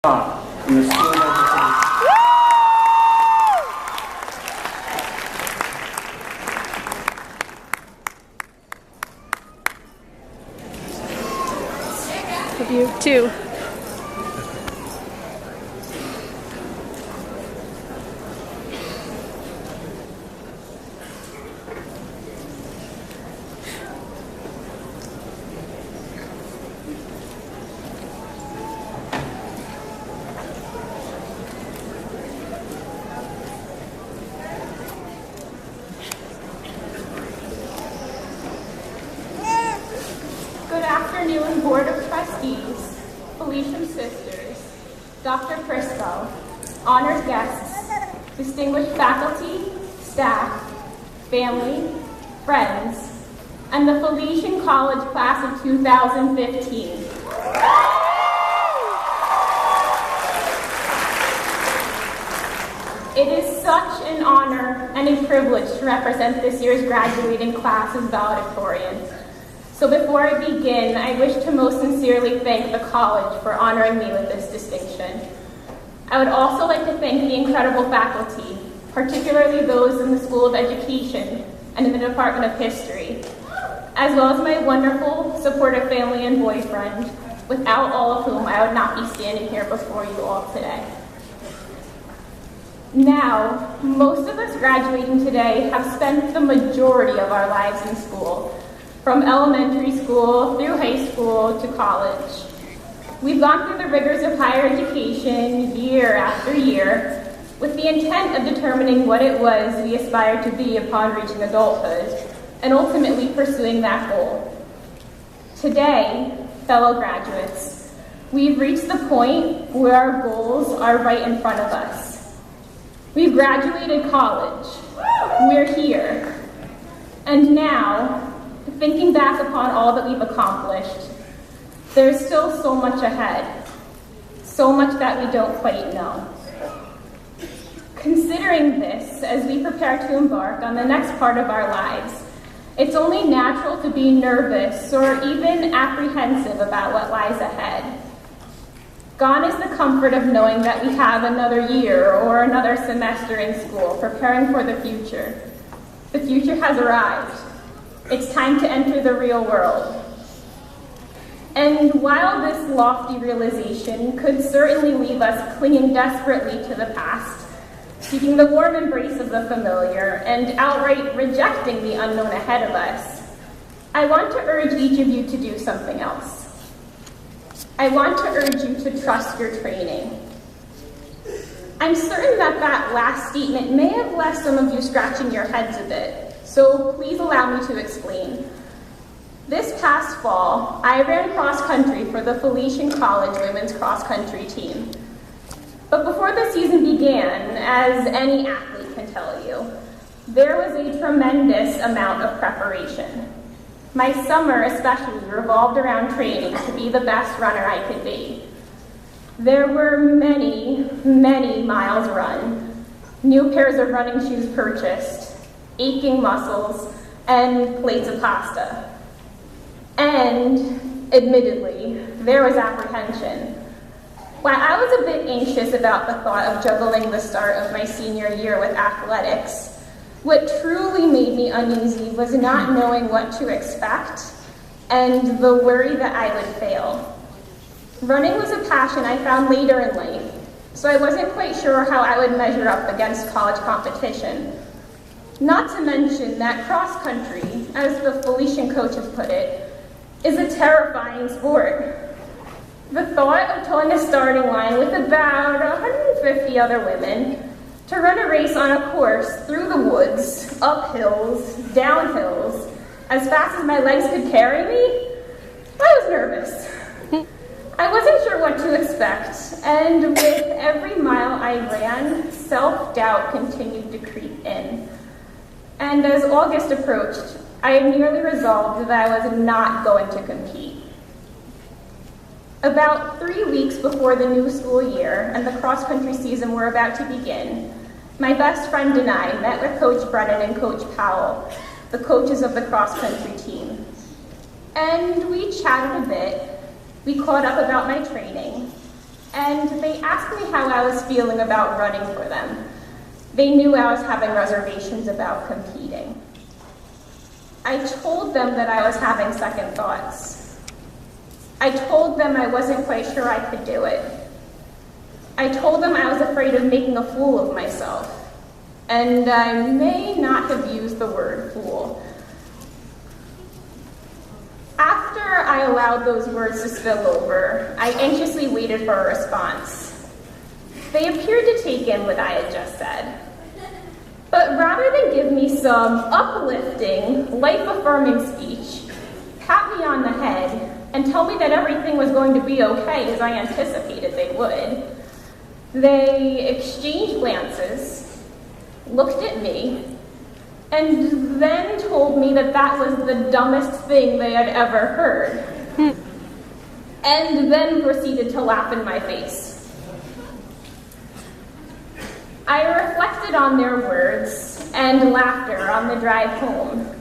From the School of Education. Of you too. Good afternoon, Board of Trustees, Felician sisters, Dr. Prisco, honored guests, distinguished faculty, staff, family, friends, and the Felician College Class of 2015. It is such an honor and a privilege to represent this year's graduating class as valedictorian. So before I begin, I wish to most sincerely thank the college for honoring me with this distinction. I would also like to thank the incredible faculty, particularly those in the School of Education and in the Department of History, as well as my wonderful, supportive family and boyfriend, without all of whom I would not be standing here before you all today. Now, most of us graduating today have spent the majority of our lives in school, from elementary school through high school to college. We've gone through the rigors of higher education year after year with the intent of determining what it was we aspired to be upon reaching adulthood and ultimately pursuing that goal. Today, fellow graduates, we've reached the point where our goals are right in front of us. We've graduated college. We're here. And now, thinking back upon all that we've accomplished, there's still so much ahead, so much that we don't quite know. Considering this, as we prepare to embark on the next part of our lives, it's only natural to be nervous or even apprehensive about what lies ahead. Gone is the comfort of knowing that we have another year or another semester in school preparing for the future. The future has arrived. It's time to enter the real world. And while this lofty realization could certainly leave us clinging desperately to the past, seeking the warm embrace of the familiar, and outright rejecting the unknown ahead of us, I want to urge each of you to do something else. I want to urge you to trust your training. I'm certain that that last statement may have left some of you scratching your heads a bit, so please allow me to explain. This past fall, I ran cross-country for the Felician College women's cross-country team. But before the season began, as any athlete can tell you, there was a tremendous amount of preparation. My summer especially revolved around training to be the best runner I could be. There were many, many miles run, new pairs of running shoes purchased, aching muscles, and plates of pasta. And, admittedly, there was apprehension. While I was a bit anxious about the thought of juggling the start of my senior year with athletics, what truly made me uneasy was not knowing what to expect and the worry that I would fail. Running was a passion I found later in life, so I wasn't quite sure how I would measure up against college competition. Not to mention that cross-country, as the Felician coach has put it, is a terrifying sport. The thought of towing a starting line with about 150 other women to run a race on a course through the woods, up hills, down hills, as fast as my legs could carry me, I was nervous. I wasn't sure what to expect, and with every mile I ran, self-doubt continued to creep in. And as August approached, I had nearly resolved that I was not going to compete. About 3 weeks before the new school year and the cross-country season were about to begin, my best friend and I met with Coach Brennan and Coach Powell, the coaches of the cross-country team. And we chatted a bit, we caught up about my training, and they asked me how I was feeling about running for them. They knew I was having reservations about competing. I told them that I was having second thoughts. I told them I wasn't quite sure I could do it. I told them I was afraid of making a fool of myself. And I may not have used the word fool. After I allowed those words to spill over, I anxiously waited for a response. They appeared to take in what I had just said. But rather than give me some uplifting, life-affirming speech, pat me on the head, and tell me that everything was going to be okay as I anticipated they would, they exchanged glances, looked at me, and then told me that that was the dumbest thing they had ever heard, and then proceeded to laugh in my face. I reflected on their words and laughter on the drive home,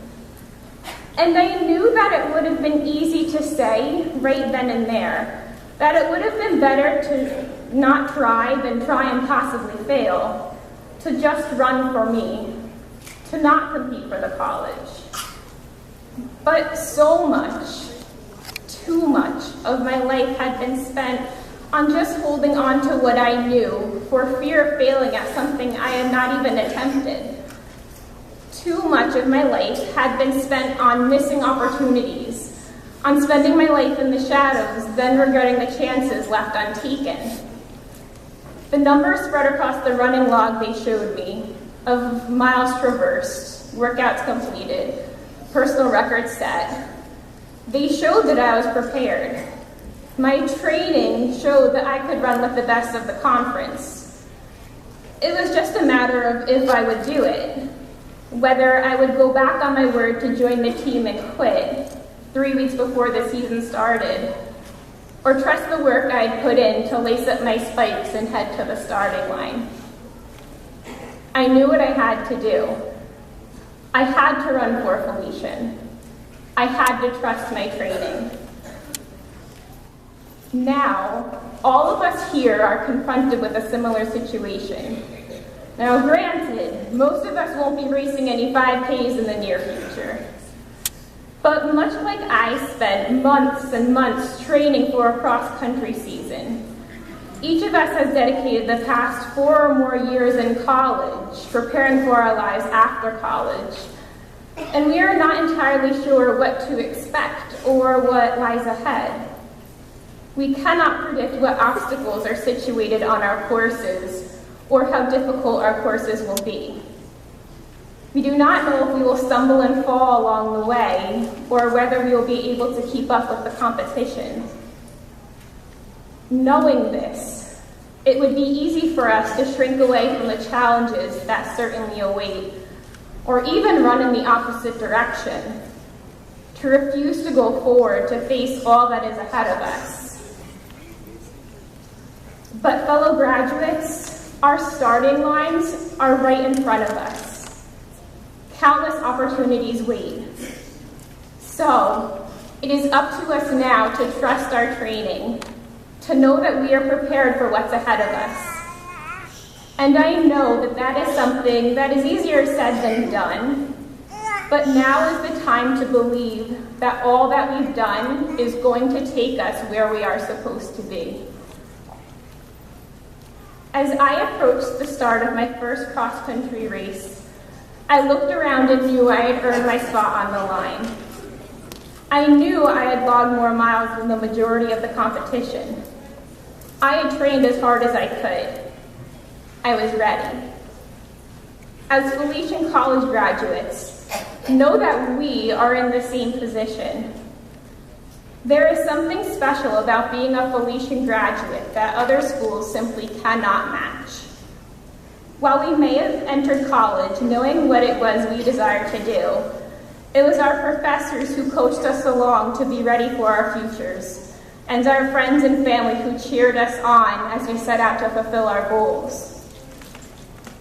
and I knew that it would have been easy to say right then and there that it would have been better to not try than try and possibly fail, to just run for me, to not compete for the college. But so much, too much of my life had been spent on just holding on to what I knew for fear of failing at something I had not even attempted. Too much of my life had been spent on missing opportunities, on spending my life in the shadows, then regretting the chances left untaken. The numbers spread across the running log they showed me of miles traversed, workouts completed, personal records set. They showed that I was prepared. My training showed that I could run with the best of the conference. It was just a matter of if I would do it, whether I would go back on my word to join the team and quit 3 weeks before the season started, or trust the work I'd put in to lace up my spikes and head to the starting line. I knew what I had to do. I had to run for Felician. I had to trust my training. Now, all of us here are confronted with a similar situation. Now, granted, most of us won't be racing any 5Ks in the near future. But much like I spent months and months training for a cross-country season, each of us has dedicated the past 4 or more years in college, preparing for our lives after college. And we are not entirely sure what to expect or what lies ahead. We cannot predict what obstacles are situated on our courses or how difficult our courses will be. We do not know if we will stumble and fall along the way or whether we will be able to keep up with the competition. Knowing this, it would be easy for us to shrink away from the challenges that certainly await, or even run in the opposite direction, to refuse to go forward to face all that is ahead of us. But fellow graduates, our starting lines are right in front of us. Countless opportunities wait. So, it is up to us now to trust our training, to know that we are prepared for what's ahead of us. And I know that that is something that is easier said than done, but now is the time to believe that all that we've done is going to take us where we are supposed to be. As I approached the start of my first cross-country race, I looked around and knew I had earned my spot on the line. I knew I had logged more miles than the majority of the competition. I had trained as hard as I could. I was ready. As Felician college graduates, know that we are in the same position. There is something special about being a Felician graduate that other schools simply cannot match. While we may have entered college knowing what it was we desired to do, it was our professors who coached us along to be ready for our futures, and our friends and family who cheered us on as we set out to fulfill our goals.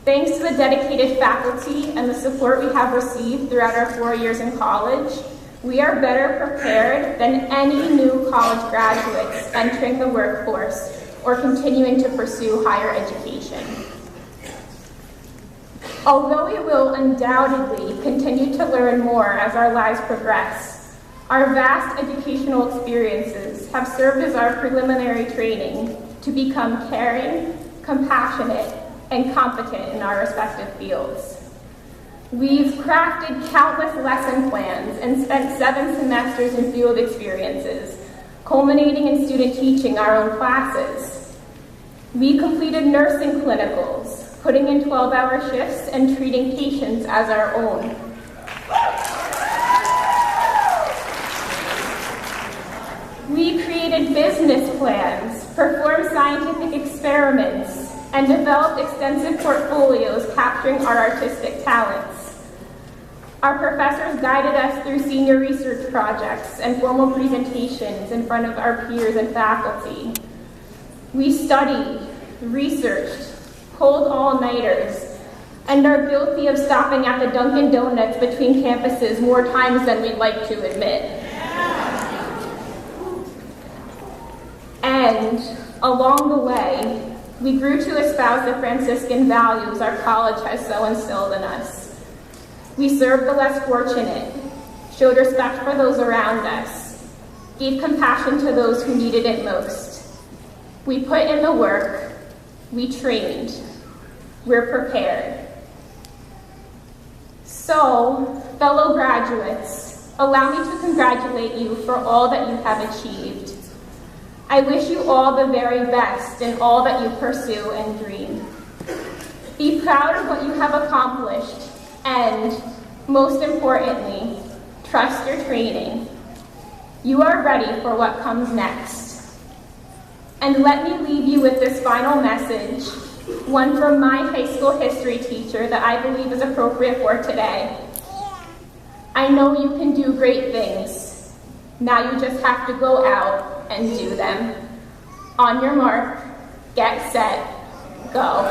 Thanks to the dedicated faculty and the support we have received throughout our 4 years in college, we are better prepared than any new college graduates entering the workforce or continuing to pursue higher education. Although we will undoubtedly continue to learn more as our lives progress, our vast educational experiences have served as our preliminary training to become caring, compassionate, and competent in our respective fields. We've crafted countless lesson plans and spent 7 semesters in field experiences, culminating in student teaching our own classes. We completed nursing clinicals, putting in 12-hour shifts and treating patients as our own. We created business plans, performed scientific experiments, and developed extensive portfolios capturing our artistic talents. Our professors guided us through senior research projects and formal presentations in front of our peers and faculty. We studied, researched, pulled all-nighters, and are guilty of stopping at the Dunkin' Donuts between campuses more times than we'd like to admit. And along the way, we grew to espouse the Franciscan values our college has so instilled in us. We served the less fortunate, showed respect for those around us, gave compassion to those who needed it most. We put in the work, we trained, we're prepared. So, fellow graduates, allow me to congratulate you for all that you have achieved. I wish you all the very best in all that you pursue and dream. Be proud of what you have accomplished, and, most importantly, trust your training. You are ready for what comes next. And let me leave you with this final message, one from my high school history teacher that I believe is appropriate for today. I know you can do great things. Now you just have to go out and do them. On your mark, get set, go.